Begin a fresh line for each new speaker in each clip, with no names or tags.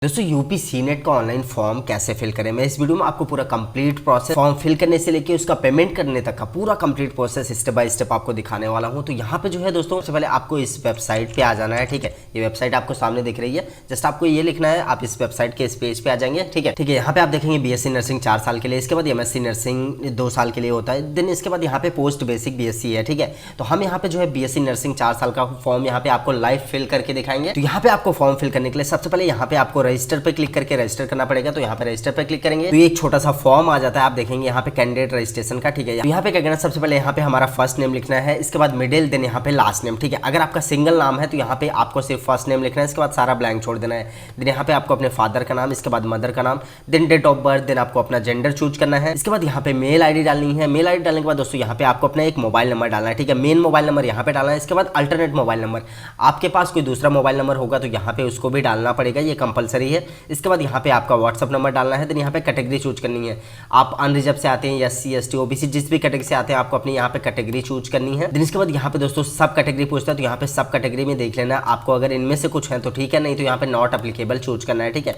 दोस्तों UP senate का online form कैसे फिल करें, मैं इस वीडियो में आपको पूरा कंप्लीट प्रोसेस फॉर्म फिल करने से लेके उसका पेमेंट करने तक का पूरा complete process step by step आपको दिखाने वाला हूं। तो यहाँ पे जो है दोस्तों सबसे पहले आपको इस वेबसाइट पे आ जाना है। ठीक है, ये वेबसाइट आपको सामने दिख रही है, जस्ट आपको ये लिखना है, आप इस वेबसाइट के इस पेज पे आ जाएंगे। ठीक है, यहाँ पे आप देखेंगे बीएससी नर्सिंग 4 साल के लिए, इसके बाद एमएससी नर्सिंग 2 साल के लिए होता है, देन इसके बाद यहाँ पे पोस्ट बेसिक बीएससी है। ठीक है, तो हम यहाँ पे जो है बीएससी नर्सिंग 4 साल का फॉर्म यहाँ पे आपको लाइव फिल करके दिखाएंगे। तो यहाँ पे आपको फॉर्म फिल करने के लिए सबसे पहले यहाँ पे आपको रजिस्टर पे क्लिक रजिस्टर करना पड़ेगा। तो यहाँ पे रजिस्टर पे क्लिक करेंगे तो ये एक छोटा सा फॉर्म आ जाता है, आप देखेंगे यहाँ पे कैंडिडेट रजिस्ट्रेशन का। ठीक है, यहाँ पे क्या करना है, सबसे पहले यहाँ पे हमारा फर्स्ट नेम लिखना है, इसके बाद मिडिल, देन यहाँ पे लास्ट नेम। ठीक है, अगर आपका सिंगल नाम है तो यहाँ पे आपको सिर्फ फर्स्ट नेम लिखना है, इसके बाद सारा ब्लैंक छोड़ देना है। देन यहाँ पे आपको अपने फादर का नाम, इसके बाद मदर का नाम, then date of birth, then आपको अपना जेंडर चूज करना है। इसके बाद यहाँ पे मेल आईडी डालनी है। मेल आईडी डालने के बाद दोस्तों यहाँ पे आपको अपना एक मोबाइल नंबर डालना है। ठीक है, मेन मोबाइल नंबर यहाँ पे डालना है, इसके बाद अल्टरनेट मोबाइल नंबर, आपके पास कोई दूसरा मोबाइल नंबर होगा तो यहाँ पे उसको भी डालना पड़ेगा, ये कंपलसरी है। इसके बाद यहाँ पे आपका व्हाट्सअप नंबर डालना है। देन यहाँ पे कैटेगरी चूज करनी है, आप अनरिजर्व से आते हैं, एससी एसटी ओबीसी जिस भी कैटेगरी से आते हैं आपको अपनी यहाँ पे कैटेगरी चूज करनी है। देन इसके बाद यहाँ पे दोस्तों सब कैटेगरी पूछता है, तो यहाँ पे सब कैटेगरी में देख लेना आपको, अगर इनमें से कुछ है तो ठीक है, नहीं तो यहाँ पे नॉट एप्लीकेबल चूज करना है। ठीक है,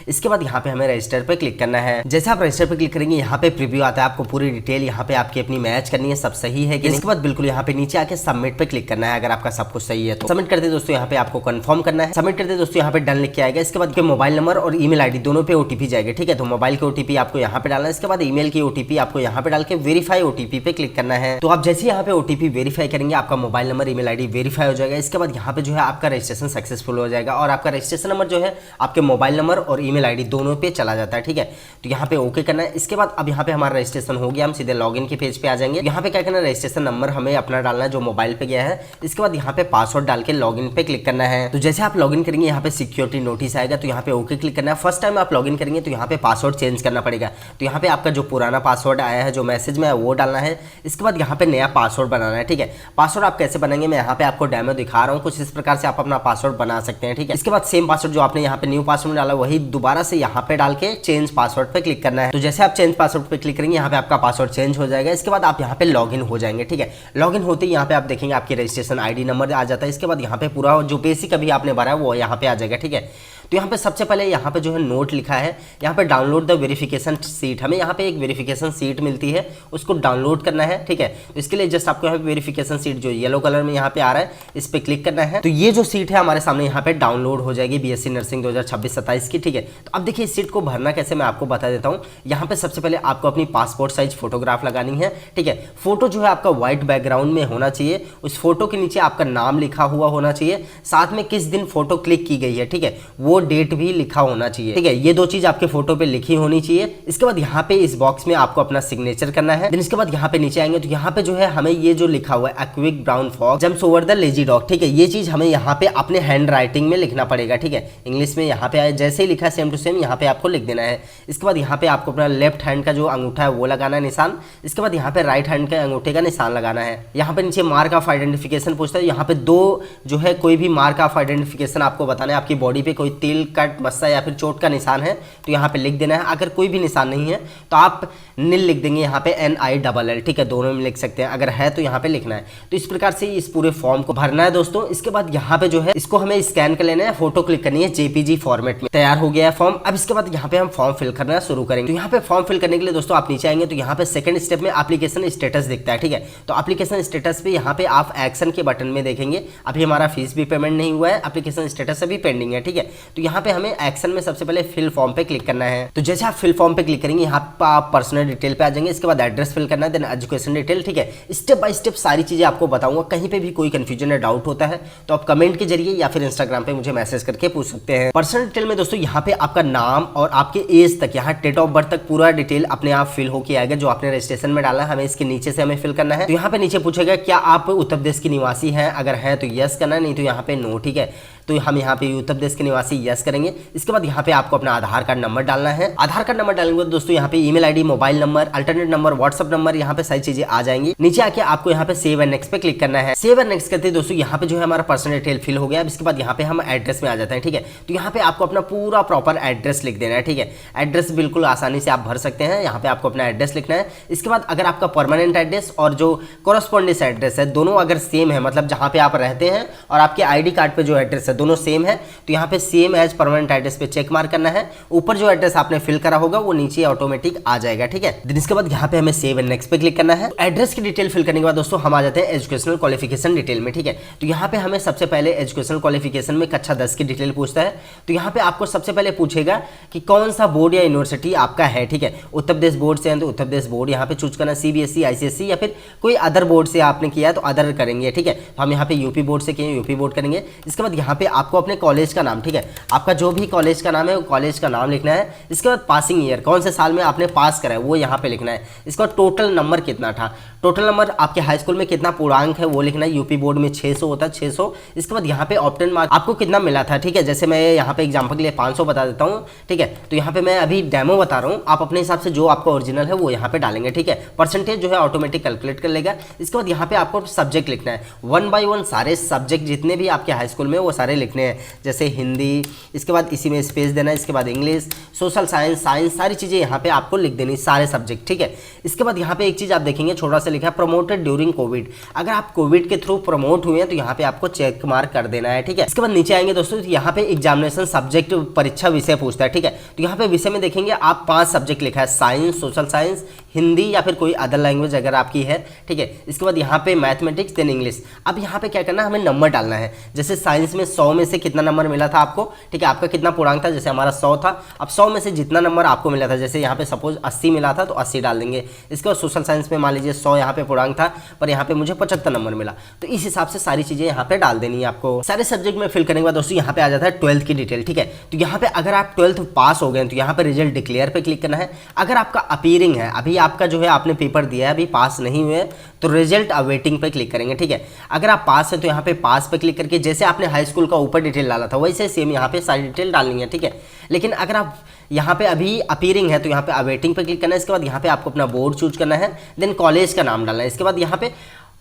इसके बाद यहाँ पे हमें रजिस्टर पे क्लिक करना है। जैसे आप रजिस्टर पे क्लिक करेंगे यहाँ पे प्रीव्यू आता है, आपको पूरी डिटेल यहाँ पे आपकी अपनी मैच करनी है, सब सही है कि नहीं। इसके बाद बिल्कुल यहाँ पे नीचे आके सबमिट पे क्लिक करना है, अगर आपका सब कुछ सही है तो सबमिट करते दोस्तों यहाँ पे आपको कंफर्म करना है। सबमिट करते दोस्तों यहाँ पे डन लिख के आएगा, इसके बाद मोबाइल नंबर और ईमेल आईडी दोनों पे ओटीपी जाएगा। ठीक है, तो मोबाइल के ओटीपी आपको यहाँ पे डालना है, इसके बाद ईमेल की ओटीपी आपको यहाँ पे डाल के वेरीफाई ओटीपी पे क्लिक करना है। तो आप जैसे यहाँ पे ओटीपी वेरीफाई करेंगे आपका mobile number email ID verify हो जाएगा। इसके बाद यहाँ पे जो है आपका रजिस्ट्रेशन सक्सेसफुल हो जाएगा और आपका रजिस्ट्रेशन नंबर जो है आपके मोबाइल नंबर और ईमेल आईडी दोनों पे चला जाता है। ठीक है, तो यहाँ पे ओके करना है। इसके बाद अब यहाँ पे हमारा रजिस्ट्रेशन हो गया, हम सीधे लॉगिन के पेज पे आ जाएंगे। यहाँ पे क्या करना है, रजिस्ट्रेशन नंबर हमें अपना डालना है जो मोबाइल पे गया है, इसके बाद यहाँ पे पासवर्ड डाल के लॉगिन पे क्लिक करना है। तो जैसे आप लॉगिन करेंगे यहाँ पे सिक्योरिटी नोटिस आएगा, तो यहाँ पे ओके क्लिक करना है। फर्स्ट टाइम आप लॉगिन करेंगे तो यहाँ पे पासवर्ड चेंज करना पड़ेगा, तो यहाँ पे आपका जो पुराना पासवर्ड आया है जो मैसेज में है वो डालना है। इसके बाद यहाँ पे नया पासवर्ड बनाना है। ठीक है, पासवर्ड आप कैसे बनाएंगे मैं यहाँ पे आपको डेमो दिखा रहा हूँ, कुछ इस प्रकार से आप अपना पासवर्ड बना सकते हैं। ठीक है, इसके बाद सेम पासवर्ड जो आपने यहाँ पे न्यू पासवर्ड डाला वही दोबारा से यहाँ पे डाल के चेंज पासवर्ड पे क्लिक करना है। तो जैसे आप चेंज पासवर्ड पे क्लिक करेंगे यहाँ पे आपका पासवर्ड चेंज हो जाएगा। इसके बाद आप यहाँ पे लॉगिन हो जाएंगे। ठीक है, लॉगिन होते ही यहाँ पे आप देखेंगे आपकी रजिस्ट्रेशन आईडी नंबर आ जाता है। इसके बाद यहाँ पे पूरा जो बेसिक अभी आपने भरा है वो यहाँ पे आ जाएगा। ठीक है, तो यहाँ पे सबसे पहले यहाँ पे जो है नोट लिखा है, यहाँ पे डाउनलोड द वेरिफिकेशन सीट, हमें यहाँ पे एक वेरिफिकेशन सीट मिलती है उसको डाउनलोड करना है। ठीक है, तो इसके लिए जस्ट आपको यहाँ पे वेरिफिकेशन सीट जो येलो कलर में यहाँ पे आ रहा है इस पे क्लिक करना है। तो ये जो सीट है हमारे सामने यहाँ पे डाउनलोड हो जाएगी बीएससी नर्सिंग 2026-27 की। ठीक है, तो अब देखिए इस सीट को भरना कैसे मैं आपको बता देता हूँ। यहाँ पे सबसे पहले आपको अपनी पासपोर्ट साइज फोटोग्राफ लगानी है। ठीक है, फोटो जो है आपका व्हाइट बैकग्राउंड में होना चाहिए, उस फोटो के नीचे आपका नाम लिखा हुआ होना चाहिए, साथ में किस दिन फोटो क्लिक की गई है। ठीक है, वो डेट भी लिखा होना चाहिए। ठीक है, ये दो चीज आपके फोटो पे लिखी होनी चाहिए। इसके बाद यहाँ पे इस बॉक्स में आपको अपना सिग्नेचर करना है। देन इसके बाद यहाँ पे नीचे आएंगे तो यहाँ पे जो है हमें ये जो लिखा हुआ है quick brown fox jumps over the lazy dog, ठीक है, ये चीज हमें यहाँ पे अपने हैंड राइटिंग में लिखना पड़ेगा। ठीक है, इंग्लिश में यहाँ पे आए जैसे ही लिखा है सेम टू सेम यहाँ पे आपको लिख देना है। इसके बाद यहाँ पे आपको अपना लेफ्ट हैंड का जो अंगूठा है वो लगाना है निशान, इसके बाद यहाँ पे राइट हैंड के अंगूठे का निशान लगाना है। यहाँ पे नीचे मार्क ऑफ आइडेंटिफिकेशन पूछता है, यहाँ पे दो जो है कोई भी मार्क ऑफ आइडेंटिफिकेशन आपको बताना है, आपकी बॉडी पे कोई तिल कट मस्सा या फिर चोट का निशान है तो यहाँ पे लिख देना है। अगर कोई भी निशान नहीं है तो आप नील लिख देंगे, यहाँ पे NILL। ठीक है, दोनों में लिख सकते हैं, अगर है तो यहाँ पे लिखना है। तो इस प्रकार से इस पूरे फॉर्म को भरना है दोस्तों। इसके बाद यहाँ पे जो है इसको हमें स्कैन कर लेना है, फोटो क्लिक करनी है, JPG फॉर्मेट में तैयार हो गया है फॉर्म। अब इसके बाद यहाँ पे हम फॉर्म फिल करना शुरू करेंगे। तो यहाँ पे फॉर्म फिल करने के लिए दोस्तों आप नीचे आएंगे तो यहाँ पे सेकंड स्टेप में एप्लीकेशन स्टेटस दिखता है। ठीक है, तो एप्लीकेशन स्टेटस पे यहाँ पे आप एक्शन के बटन में देखेंगे अभी हमारा फीस भी पेमेंट नहीं हुआ है, एप्लीकेशन स्टेटस अभी पेंडिंग है। ठीक है, तो यहाँ पे हमें एक्शन में सबसे पहले फिल फॉर्म पे क्लिक करना है। तो जैसे आप फिल फॉर्म पे क्लिक करेंगे यहाँ पे आप पर्सनल डिटेल पे आ जाएंगे, इसके बाद एड्रेस फिल करना है, देन एजुकेशन डिटेल। ठीक है, स्टेप बाय स्टेप सारी चीजें आपको बताऊंगा, कहीं पे भी कोई कंफ्यूजन या डाउट होता है तो आप कमेंट के जरिए या फिर इंस्टाग्राम पे मुझे मैसेज करके पूछ सकते हैं। पर्सनल डिटेल में दोस्तों यहाँ पे आपका नाम और आपके एज तक, यहाँ डेट ऑफ बर्थ तक पूरा डिटेल अपने आप फिल होके आएगा जो आपने रजिस्ट्रेशन में डाला है, हमें इसके नीचे से हमें फिल करना है। तो यहाँ पे नीचे पूछेगा क्या आप उत्तर प्रदेश की निवासी हैं, अगर है तो यस करना है, नहीं तो यहाँ पे नो। ठीक है, तो हम यहाँ पे उत्तर प्रदेश के निवासी यस करेंगे। इसके बाद यहाँ पे आपको अपना आधार कार्ड नंबर डालना है। आधार कार्ड नंबर डालेंगे दोस्तों यहाँ पे email ID, mobile number, alternate number, WhatsApp number, यहाँ पे सारी चीजें आ जाएंगी। नीचे आके आपको यहाँ पे सेव एंड नेक्स्ट पे क्लिक करना है। सेव एंड नेक्स्ट करते दोस्तों यहाँ पे जो है हमारा पर्सनल डिटेल फिल हो गया। इसके बाद यहाँ पे हम एड्रेस में आ जाते हैं। ठीक है, तो यहाँ पे आपको अपना पूरा प्रॉपर एड्रेस लिख देना है। ठीक है, एड्रेस बिल्कुल आसानी से आप भर सकते हैं, यहाँ पे आपको अपना एड्रेस लिखना है। इसके बाद अगर आपका परमानेंट एड्रेस और जो कोरस्पॉन्डेंस एड्रेस है दोनों अगर सेम है, मतलब जहाँ पे आप रहते हैं और आपके आईडी कार्ड पे जो एड्रेस है दोनों सेम है तो यहाँ पे सेम एज परमानेंट एड्रेस पे चेक मार्क करना है। ऊपर जो एड्रेस आपने फिल करा होगा वो नीचे ऑटोमेटिक आ जाएगा, ठीक है। देन इसके बाद यहाँ पे हमें सेव एंड नेक्स्ट पे क्लिक करना है। एड्रेस की डिटेल फिल करने के बाद दोस्तों हम आ जाते हैं एजुकेशनल क्वालिफिकेशन डिटेल में, ठीक है। तो यहाँ पे हमें सबसे पहले एजुकेशनल क्वालिफिकेशन में कक्षा 10 की डिटेल पूछता है। तो यहाँ पे आपको सबसे पहले पूछेगा कि कौन सा बोर्ड या यूनिवर्सिटी आपका है, ठीक है। उत्तर प्रदेश बोर्ड से है तो उत्तर प्रदेश बोर्ड यहाँ पे चूज करना, CBSE, ICSE या फिर कोई अदर बोर्ड से आपने किया है तो अदर करेंगे, ठीक है। तो हम यहाँ पे यूपी बोर्ड से किए, यूपी बोर्ड करेंगे। इसके बाद यहाँ पे आपको अपने कॉलेज का नाम, ठीक है, आपका जो भी कॉलेज का नाम है वो कॉलेज का नाम लिखना है। इसके बाद पासिंग ईयर, कौन से साल में आपने पास करा है वो यहाँ पे लिखना है। इसका टोटल नंबर कितना था, टोटल नंबर आपके हाई स्कूल में कितना पूर्णांक है वो लिखना है। यूपी बोर्ड में 600 होता है, 600। इसके बाद यहाँ पे ऑप्टेन मार्क आपको कितना मिला था, ठीक है। जैसे मैं यहाँ पे एग्जांपल के लिए 500 बता देता हूँ, ठीक है। तो यहाँ पे मैं अभी डेमो बता रहा हूँ, आप अपने हिसाब से जो आपका ओरिजिनल है वो यहाँ पे डालेंगे, ठीक है। परसेंटेज जो है ऑटोमेटिक कैलकुलेट कर लेगा। इसके बाद यहाँ पे आपको सब्जेक्ट लिखना है, 1 by 1 सारे सब्जेक्ट जितने भी आपके हाई स्कूल में वो सारे लिखने हैं। जैसे हिंदी, इसके बाद इसी में स्पेस देना है, इसके बाद इंग्लिश, सोशल साइंस, सारी चीज़ें यहाँ पे आपको लिख देनी, सारे सब्जेक्ट, ठीक है। इसके बाद यहाँ पे एक चीज़ आप देखेंगे छोटा सा लिखा है, प्रमोटेड ड्यूरिंग कोविड। अगर आप कोविड के थ्रू प्रमोट हुए हैं तो यहाँ पे आपको चेक मार्क कर देना है, ठीक है। इसके बाद नीचे आएंगे दोस्तों, यहाँ पे एग्जामिनेशन सब्जेक्ट परीक्षा विषय पूछता है, ठीक है। तो यहाँ पे विषय में देखेंगे आप 5 सब्जेक्ट लिखा है, साइंस, सोशल साइंस, हिंदी या फिर कोई अदर लैंग्वेज अगर आपकी है, ठीक है। इसके बाद यहाँ पे मैथमेटिक्स, देन इंग्लिश। अब यहाँ पे क्या करना है, हमें नंबर डालना है। जैसे साइंस में 100 में से कितना नंबर मिला था आपको, ठीक है, आपका कितना पूर्णांक था, जैसे हमारा 100 था। अब 100 में से जितना नंबर आपको मिला था, जैसे यहाँ पे सपोज 80 मिला था तो 80 डाल देंगे। इसके बाद सोशल साइंस में मान लीजिए 100 यहाँ पे पूर्णांक था पर यहाँ पे मुझे 75 नंबर मिला, तो इस हिसाब से सारी चीजें यहाँ पे डाल देनी है आपको। सारे सब्जेक्ट में फिल करने के बाद दोस्तों यहाँ पे आ जाता है 12th की डिटेल, ठीक है। तो यहाँ पे अगर आप 12th पास हो गए तो यहाँ पे रिजल्ट डिक्लेयर पे क्लिक करना है। अगर आपका अपीयरिंग है, अभी आपका जो है आपने पेपर दिया है, अभी पास नहीं हुए तो रिजल्ट अवेटिंग पे क्लिक करेंगे, ठीक है। अगर आप पास है तो यहाँ पे पास पे क्लिक करके जैसे आपने हाई स्कूल का ऊपर डिटेल डाला था वैसे सेम यहाँ पे सारी डिटेल डालनी है, ठीक है। लेकिन अगर आप यहाँ पे अभी अपीयरिंग है तो यहाँ पे अवेटिंग पे क्लिक करना है। इसके बाद यहाँ पे आपको अपना बोर्ड चूज करना है, देन कॉलेज का नाम डालना है। इसके बाद यहाँ पे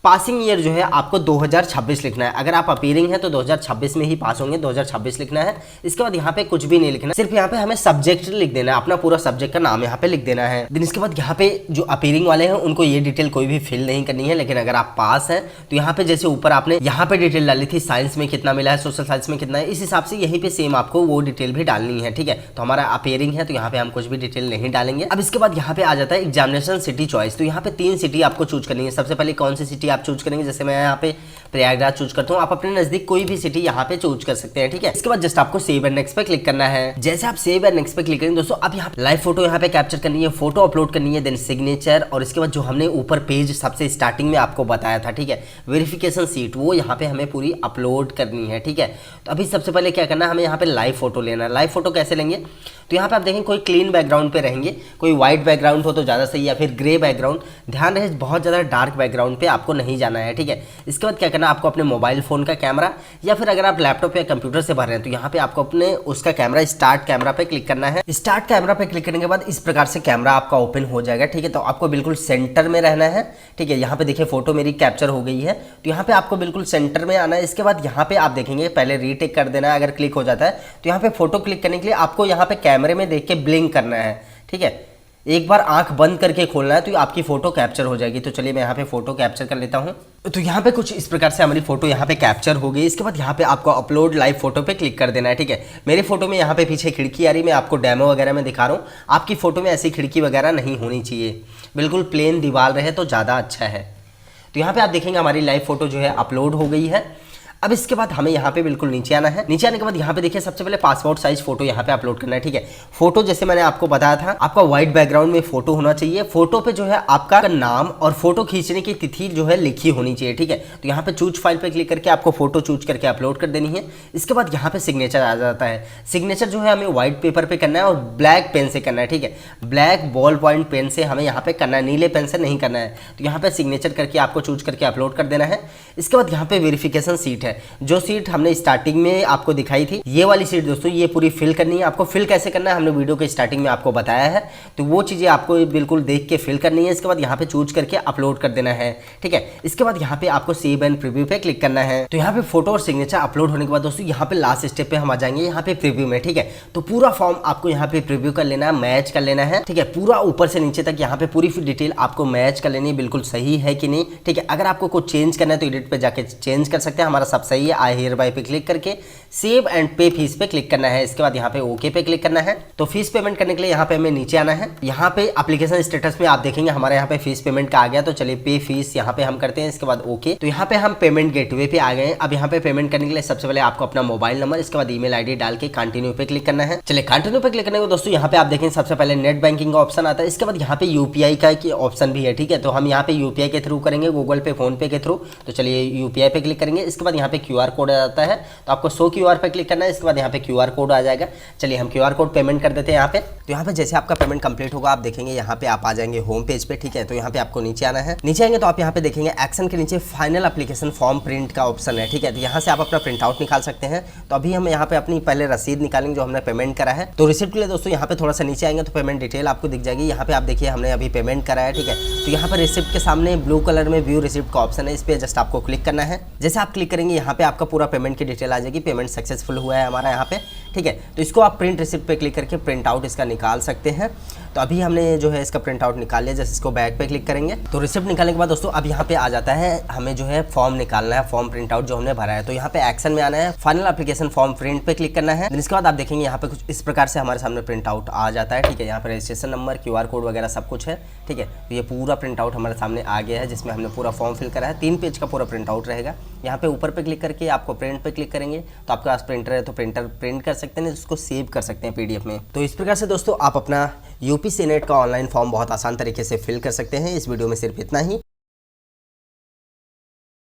पासिंग ईयर जो है आपको 2026 लिखना है। अगर आप अपीयरिंग है तो 2026 में ही पास होंगे, 2026 लिखना है। इसके बाद यहाँ पे कुछ भी नहीं लिखना, सिर्फ यहाँ पे हमें सब्जेक्ट लिख देना है, अपना पूरा सब्जेक्ट का नाम यहाँ पे लिख देना है। दिन इसके बाद यहाँ पे जो अपीयरिंग वाले हैं उनको ये डिटेल कोई भी फिल नहीं करनी है। लेकिन अगर आप पास हैं तो यहाँ पे जैसे ऊपर आपने यहाँ पे डिटेल डाली थी, साइंस में कितना मिला है, सोशल साइंस में कितना है, इस हिसाब से यहीं पे सेम आपको वो डिटेल भी डालनी है, ठीक है। तो हमारा अपीयरिंग है तो यहाँ पे हम कुछ भी डिटेल नहीं डालेंगे। अब इसके बाद यहाँ पे आ जाता है एग्जामिनेशन सिटी चॉइस। तो यहाँ पे 3 सिटी आपको चूज करनी है। सबसे पहले कौन सी सिटी आप चूज करेंगे, जैसे मैं यहाँ पे प्रयागराज चूज करता हूँ, आप अपने नजदीक कोई भी सिटी यहाँ पे चूज कर सकते हैं, ठीक है। इसके बाद जस्ट आपको सेव एंड नेक्स्ट पे क्लिक करना है। जैसे आप सेव एंड नेक्स्ट पे क्लिक करेंगे दोस्तों, अब यहाँ लाइव फोटो यहाँ पे कैप्चर करनी है, फोटो अपलोड करनी है, देन सिग्नेचर, और इसके बाद जो हमने ऊपर पेज सबसे स्टार्टिंग में आपको बताया था, ठीक है, वेरिफिकेशन सीट, वो यहाँ पे हमें पूरी अपलोड करनी है, ठीक है। तो अभी सबसे पहले क्या करना है, हमें यहाँ पे लाइव फोटो लेना है। लाइव फोटो कैसे लेंगे, तो यहाँ पे आप देखें कोई क्लीन बैकग्राउंड पे रहेंगे, कोई व्हाइट बैकग्राउंड हो तो ज़्यादा सही, या फिर ग्रे बैकग्राउंड। ध्यान रहे बहुत ज़्यादा डार्क बैकग्राउंड पे आपको नहीं जाना है, ठीक है। इसके बाद क्या करना, आपको अपने मोबाइल फ़ोन का कैमरा, या फिर अगर आप लैपटॉप या कंप्यूटर से भर रहे हैं तो यहाँ पे आपको अपने उसका कैमरा स्टार्ट कैमरा पे क्लिक करना है। स्टार्ट कैमरा पे क्लिक करने के बाद इस प्रकार से कैमरा आपका ओपन हो जाएगा, ठीक है। तो आपको बिल्कुल सेंटर में रहना है, ठीक है। यहाँ पे देखिए फोटो मेरी कैप्चर हो गई है, तो यहाँ पे आपको बिल्कुल सेंटर में आना है। इसके बाद यहाँ पे आप देखेंगे पहले रीटेक कर देना है। अगर क्लिक हो जाता है तो यहाँ पे फोटो क्लिक करने के लिए आपको यहाँ पे कैमरे में देख के ब्लिंक करना है, ठीक है। एक बार आंख बंद करके खोलना है तो आपकी फोटो कैप्चर हो जाएगी। तो चलिए मैं यहाँ पे फोटो कैप्चर कर लेता हूँ। तो यहाँ पे कुछ इस प्रकार से हमारी फोटो यहाँ पे कैप्चर हो गई। इसके बाद यहाँ पे आपको अपलोड लाइव फोटो पे क्लिक कर देना है, ठीक है। मेरे फोटो में यहाँ पे पीछे खिड़की आ रही, मैं आपको डेमो वगैरह में दिखा रहा हूँ। आपकी फोटो में ऐसी खिड़की वगैरह नहीं होनी चाहिए, बिल्कुल प्लेन दीवार रहे तो ज़्यादा अच्छा है। तो यहाँ पे आप देखेंगे हमारी लाइव फोटो जो है अपलोड हो गई है। अब इसके बाद हमें यहाँ पे बिल्कुल नीचे आना है। नीचे आने के बाद यहाँ पे देखिए सबसे पहले पासपोर्ट साइज फोटो यहाँ पे अपलोड करना है, ठीक है। फोटो जैसे मैंने आपको बताया था, आपका व्हाइट बैकग्राउंड में फोटो होना चाहिए। फोटो पे जो है आपका नाम और फोटो खींचने की तिथि जो है लिखी होनी चाहिए, ठीक है। तो यहाँ पे चूज फाइल पे क्लिक करके आपको फोटो चूज करके अपलोड कर देनी है। इसके बाद यहाँ पे सिग्नेचर आ जाता है। सिग्नेचर जो है हमें व्हाइट पेपर पे करना है और ब्लैक पेन से करना है, ठीक है। ब्लैक बॉल पॉइंट पेन से हमें यहाँ पे करना है, नीले पेन से नहीं करना है। तो यहाँ पे सिग्नेचर करके आपको चूज करके अपलोड कर देना है। इसके बाद यहाँ पे वेरिफिकेशन सीट है, जो सीट हमने स्टार्टिंग में आपको दिखाई थी, ये वाली सीट दोस्तों ये पूरी फिल करनी है। आपको फिल कैसे करना है हमने वीडियो के स्टार्टिंग में आपको बताया है, तो वो चीजें आपको बिल्कुल देख के फिल करनी है। इसके बाद यहाँ पे चूज करके अपलोड कर देना है, ठीक है। इसके बाद यहाँ पे आपको सेव एंड प्रीव्यू पे क्लिक करना है। तो यहाँ पे फोटो और सिग्नेचर अपलोड होने के बाद दोस्तों यहाँ पे लास्ट स्टेप पे हम आ जाएंगे, यहाँ पे प्रीव्यू में, ठीक है। तो पूरा फॉर्म आपको यहाँ पे प्रीव्यू कर लेना है, मैच कर लेना है, ठीक है। पूरा ऊपर से नीचे तक यहाँ पे पूरी डिटेल आपको मैच कर लेनी है, बिल्कुल सही है कि नहीं, ठीक है। अगर आपको कुछ चेंज करना है तो एडिट पे जाके चेंज कर सकते हैं। हमारा सब सही है, आई हियर बाय पे क्लिक करके सेव एंड पे फीस पे क्लिक करना है। इसके बाद यहाँ पे ओके पे क्लिक करना है। तो फीस पेमेंट करने के लिए यहाँ पे हमें नीचे आना है। यहाँ पे एप्लीकेशन स्टेटस में आप देखेंगे हमारे यहाँ पे फीस पेमेंट का आ गया, तो चलिए पे फीस यहाँ पे हम करते हैं। इसके बाद ओके, तो यहाँ पे हम पेमेंट गेटवे पे आ गए हैं। अब यहाँ पे पेमेंट करने के लिए सबसे पहले आपको अपना मोबाइल नंबर, इसके बाद ईमेल आईडी डाल के कंटिन्यू पे क्लिक करना है। चलिए कंटिन्यू पे क्लिक करने को दोस्तों यहाँ पे आप देखेंगे सबसे पहले नेट बैंकिंग का ऑप्शन आता है। इसके बाद यहाँ पे यूपीआई का ऑप्शन भी है, ठीक है। तो हम यहाँ पे यूपीआई के थ्रू करेंगे, गूगल पे, फोन पे के थ्रू। तो चलिए यूपीआई पे क्लिक करेंगे। इसके बाद यहाँ पे क्यूआर कोड आता है, तो आपको शो क्यूआर पे क्लिक करना है। इसके बाद यहाँ पे क्यूआर कोड आ जाएगा। चलिए हम क्यूआर कोड पेमेंट कर देते हैं यहाँ पे। तो यहाँ पे जैसे आपका पेमेंट कंप्लीट होगा आप देखेंगे यहाँ पे आप आ जाएंगे होम पेज पे, ठीक है। तो यहाँ पे आपको नीचे आना है। नीचे आएंगे तो आप यहाँ पे देखेंगे एक्शन के नीचे फाइनल एप्लीकेशन फॉर्म प्रिंट का ऑप्शन है, ठीक है। तो यहाँ से आप अपना प्रिंट आउट निकाल सकते हैं। तो अभी हम यहाँ पे अपनी पहले रसीद निकालेंगे जो हमने पेमेंट करा है। तो रिसिप्ट के लिए दोस्तों यहाँ पे थोड़ा सा नीचे आएंगे तो पेमेंट डिटेल आपको दिख जाएगी। यहाँ पे आप देखिए हमने अभी पेमेंट करा है, ठीक है। तो यहाँ पे रिसिप्ट के सामने ब्लू कलर में व्यू रिसिप्ट का ऑप्शन है, इस पे जस्ट आपको क्लिक करना है। जैसे आप क्लिक करेंगे यहाँ पे आपका पूरा पेमेंट की डिटेल आ जाएगी। पेमेंट सक्सेसफुल हुआ है हमारा यहाँ पे, ठीक है। तो इसको आप प्रिंट रिसिप्ट पे क्लिक करके प्रिंट आउट इसका निकाल सकते हैं। तो अभी हमने जो है इसका प्रिंट आउट निकाल लिया। जैसे इसको बैक पे क्लिक करेंगे तो रिसिप्ट निकालने के बाद दोस्तों अब यहाँ पे आ जाता है हमें जो है फॉर्म निकालना है, फॉर्म प्रिंट आउट जो हमने भरा है। तो यहाँ पे एक्शन में आना है, फाइनल एप्लीकेशन फॉर्म प्रिंट पे क्लिक करना है। इसके बाद आप देखेंगे यहाँ पे कुछ इस प्रकार से हमारे सामने प्रिंट आउट आ जाता है, ठीक है। यहाँ पे रजिस्ट्रेशन नंबर, क्यूआर कोड वगैरह सब कुछ है, ठीक है। तो ये पूरा प्रिंट आउट हमारे सामने आ गया है, जिसमें हमने पूरा फॉर्म फिल करा है। 3 पेज का पूरा प्रिंट आउट रहेगा। यहाँ पे ऊपर पे क्लिक करके आपको प्रिंट पे क्लिक करेंगे तो आपके पास प्रिंटर है तो प्रिंटर प्रिंट कर सकते हैं, उसको सेव कर सकते हैं पीडीएफ में। तो इस प्रकार से दोस्तों आप अपना यूपीसी नेट का ऑनलाइन फॉर्म बहुत आसान तरीके से फिल कर सकते हैं। इस वीडियो में सिर्फ इतना ही।